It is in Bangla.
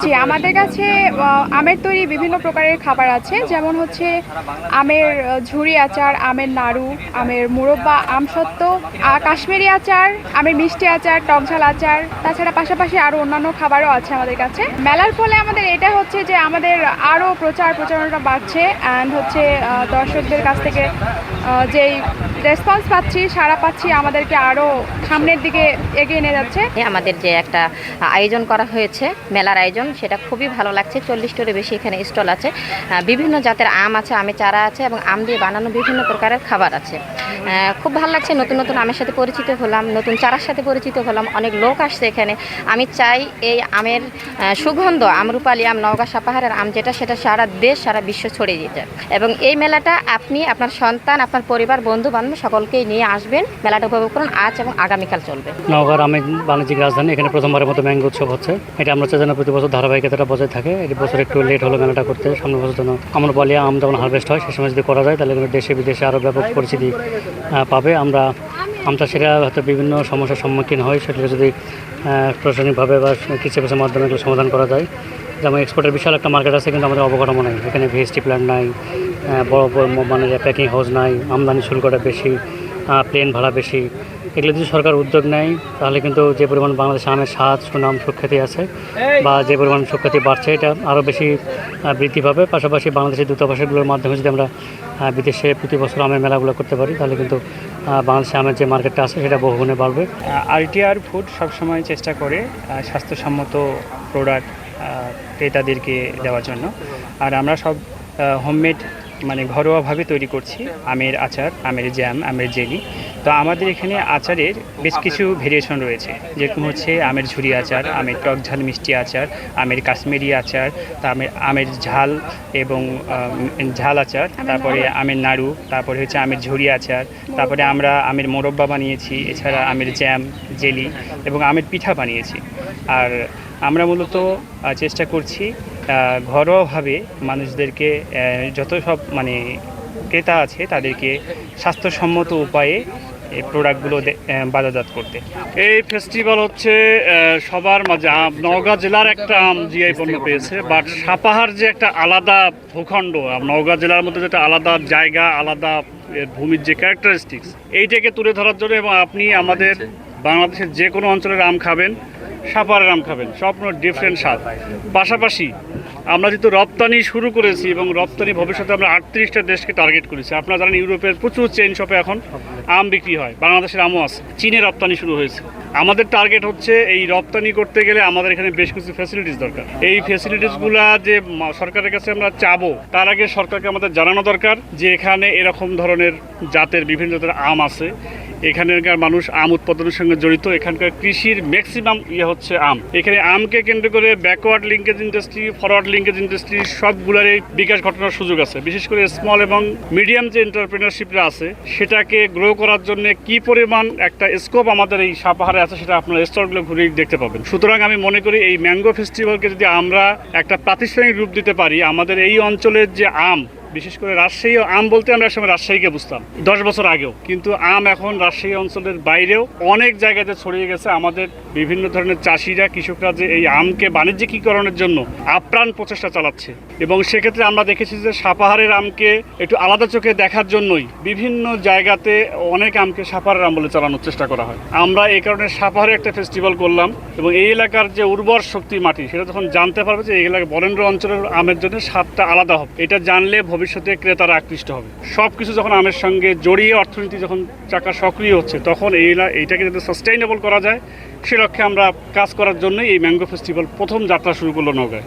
জি, আমাদের কাছে আমের তৈরি বিভিন্ন প্রকারের খাবার আছে, যেমন হচ্ছে আমের ঝুরি আচার, আমের নাড়ু, আমের মুরব্বা, আমসত্ত্ব, কাশ্মীরি আচার, আমের মিষ্টি আচার, টকঝাল আচার। তাছাড়া পাশাপাশি আরও অন্যান্য খাবারও আছে আমাদের কাছে। মেলার ফলে আমাদের এটা হচ্ছে যে আমাদের আরও প্রচারণা বাড়ছে, অ্যান্ড হচ্ছে দর্শকদের কাছ থেকে যেই রেসপন্স পাচ্ছি, সাড়া পাচ্ছি, আমাদেরকে আরও সামনের দিকে এগিয়ে নিয়ে যাচ্ছে। আমাদের যে একটা আয়োজন করা হয়েছে, মেলার আয়োজন, সেটা খুবই ভালো লাগছে। 40টারও বেশি এখানে স্টল আছে, বিভিন্ন জাতের আম আছে, আমের চারা আছে এবং আম দিয়ে বানানো বিভিন্ন প্রকারের খাবার আছে। খুব ভালো লাগছে, নতুন নতুন আমের সাথে পরিচিত হলাম, নতুন চারার সাথে পরিচিত হলাম, অনেক লোক আসছে এখানে। আমি চাই এই আমের সুগন্ধ, আমরুপালি আম, নওগাঁ সাপাহারের আম যেটা, সেটা সারা দেশ সারা বিশ্ব ছড়িয়ে দিতে। এবং এই মেলাটা আপনি আপনার সন্তান, আপনার পরিবার, বন্ধু বান্ধব সকলকেই নিয়ে আসবেন, মেলাটা উপভোগ করুন। আজ এবং আগামীকাল চলবে। নওগাঁর আমের বাণিজ্যিক রাজধানী, এখানে প্রথমবারের মতো ম্যাঙ্গো উৎসব হচ্ছে। এটা আমরা চাই যেন প্রতি বছর ধারাবাহিকতাটা বজায় থাকে। এই বছর একটু লেট হলো মেলাটা করতে, সামনের বছর যেন আমরুপালি আম যেমন হারভেস্ট হয় সে সময় যদি করা যায় তাহলে কিন্তু দেশে বিদেশে আরও ব্যাপক পরিচিতি পাবে। আমরা আম চাষিরা হয়তো বিভিন্ন সমস্যার সম্মুখীন হয়, সেটাকে যদি প্রশাসনিকভাবে বা কৃষি মাধ্যমে এগুলো সমাধান করা যায়। যেমন এক্সপোর্টের বিশাল একটা মার্কেট আছে, কিন্তু আমাদের অবকাঠামো নাই, এখানে ভিএসটি প্ল্যান্ট নাই, বড় বড় মানে প্যাকিং হাউস নাই, আমদানি শুল্কটা বেশি, প্লেন ভাড়া বেশি। এগুলো যদি সরকার উদ্যোগ নেয় তাহলে কিন্তু যে পরিমাণ বাংলাদেশে আমের স্বাদ, সুনাম, সুখ্যাতি আছে বা যে পরিমাণ সুখ্যাতি বাড়ছে, এটা আরও বেশি বৃদ্ধি পাবে। পাশাপাশি বাংলাদেশের দূতাবাসগুলোর মাধ্যমে যদি আমরা বিদেশে প্রতি বছর আমের মেলাগুলো করতে পারি তাহলে কিন্তু বাংলাদেশে আমের যে মার্কেটটা আছে সেটা বহুগুণে বাড়বে। আরটিআর ফুড সবসময় চেষ্টা করে স্বাস্থ্যসম্মত প্রোডাক্ট ক্রেতাদেরকে দেওয়ার জন্য। আর আমরা সব হোমমেড মানে ঘরোয়াভাবে তৈরি করছি আমের আচার, আমের জ্যাম, আমের জেলি। তো আমাদের এখানে আচারের বেশ কিছু ভেরিয়েশন রয়েছে, যেরকম হচ্ছে আমের ঝুরি আচার, আমের টক ঝাল মিষ্টি আচার, আমের কাশ্মীরি আচার, আমের ঝাল এবং ঝাল আচার, তারপরে আমের নাড়ু, তারপরে হচ্ছে আমের ঝুরি আচার, তারপরে আমরা আমের মোরব্বা বানিয়েছি, এছাড়া আমের জ্যাম, জেলি এবং আমের পিঠা বানিয়েছি। আর আমরা মূলত চেষ্টা করছি ঘরোয়াভাবে মানুষদেরকে, যত সব মানে ক্রেতা আছে তাদেরকে স্বাস্থ্যসম্মত উপায়ে এই প্রোডাক্টগুলো বাজারজাত করতে। এই ফেস্টিভ্যাল হচ্ছে সবার মাঝে নওগাঁ জেলার একটা আম জিআই পণ্য পেয়েছে, বাট সাপাহার যে একটা আলাদা ভূখণ্ড, নওগাঁ জেলার মধ্যে যেটা আলাদা জায়গা, আলাদা ভূমির যে ক্যারেক্টারিস্টিক্স, এইটাকে তুলে ধরার জন্য, এবং আপনি আমাদের বাংলাদেশের যে কোনো অঞ্চলের আম খাবেন, সাপাহারের আম খাবেন, সব ডিফারেন্ট স্বাদ। পাশাপাশি আমরা যেহেতু রপ্তানি শুরু করেছি এবং রপ্তানি ভবিষ্যতে আমরা 38টা দেশকে টার্গেট করেছি। আপনারা জানেন ইউরোপের প্রচুর চেইন শপে এখন আম বিক্রি হয়, বাংলাদেশের আমও আছে, চীনে রপ্তানি শুরু হয়েছে। আমাদের টার্গেট হচ্ছে এই রপ্তানি করতে গেলে আমাদের এখানে বেশ কিছু ফ্যাসিলিটিস দরকার। এই ফ্যাসিলিটিসগুলো যে সরকারের কাছে আমরা চাবো, তার আগে সরকারকে আমাদের জানানো দরকার যে এখানে এরকম ধরনের জাতের বিভিন্ন জাতের আম আছে, এখানকার মানুষ আম উৎপাদনের সঙ্গে জড়িত, এখানকার কৃষির ম্যাক্সিমাম হচ্ছে আম। এখানে আমকে কেন্দ্র করে backward linkage industry, forward linkage industry সবগুলোরই বিকাশ ঘটানোর সুযোগ আছে। বিশেষ করে স্মল এবং মিডিয়াম যে এন্টারপ্রেনারশিপরা আছে সেটাকে গ্রো করার জন্য কি পরিমাণ একটা স্কোপ আমাদের এই সাপাহারে আছে সেটা আপনারা স্টলগুলো ঘুরে দেখতে পাবেন। সুতরাং আমি মনে করি এই ম্যাঙ্গো ফেস্টিভ্যালকে যদি আমরা একটা প্রাতিষ্ঠানিক রূপ দিতে পারি, আমাদের এই অঞ্চলের যে আম, বিশেষ করে রাজশাহী, আম বলতে আমরা একসময় রাজশাহীকে বুঝতাম 10 বছর আগেও, কিন্তু আম এখন রাজশাহী অঞ্চলের বাইরেও অনেক জায়গাতে ছড়িয়ে গেছে। আমাদের বিভিন্ন ধরনের চাষিরা, কৃষকরা যে এই আমকে বাণিজ্যিকীকরণের জন্য আপ্রাণ প্রচেষ্টা চালাচ্ছে, এবং সেক্ষেত্রে আমরা দেখেছি যে সাপাহারের আমকে একটু আলাদা চোখে দেখার জন্যই বিভিন্ন জায়গাতে অনেক আমকে সাপাহারের আম বলে চালানোর চেষ্টা করা হয়। আমরা এই কারণে সাপাহারে একটা ফেস্টিভ্যাল করলাম, এবং এই এলাকার যে উর্বর শক্তি মাটি সেটা যখন জানতে পারবে যে এই এলাকার বরেন্দ্র অঞ্চলের আমের জন্য স্বাদটা আলাদা হবে, এটা জানলে ভবিষ্যতে ক্রেতারা আকৃষ্ট হবে। সব কিছু যখন আমের সঙ্গে জড়িয়ে অর্থনীতি যখন চাকা সক্রিয় হচ্ছে, তখন এইটাকে যাতে সাস্টেইনেবল করা যায় সে লক্ষ্যে আমরা কাজ করার জন্যই এই ম্যাঙ্গো ফেস্টিভ্যাল প্রথম যাত্রা শুরু করলো নওগাঁয়।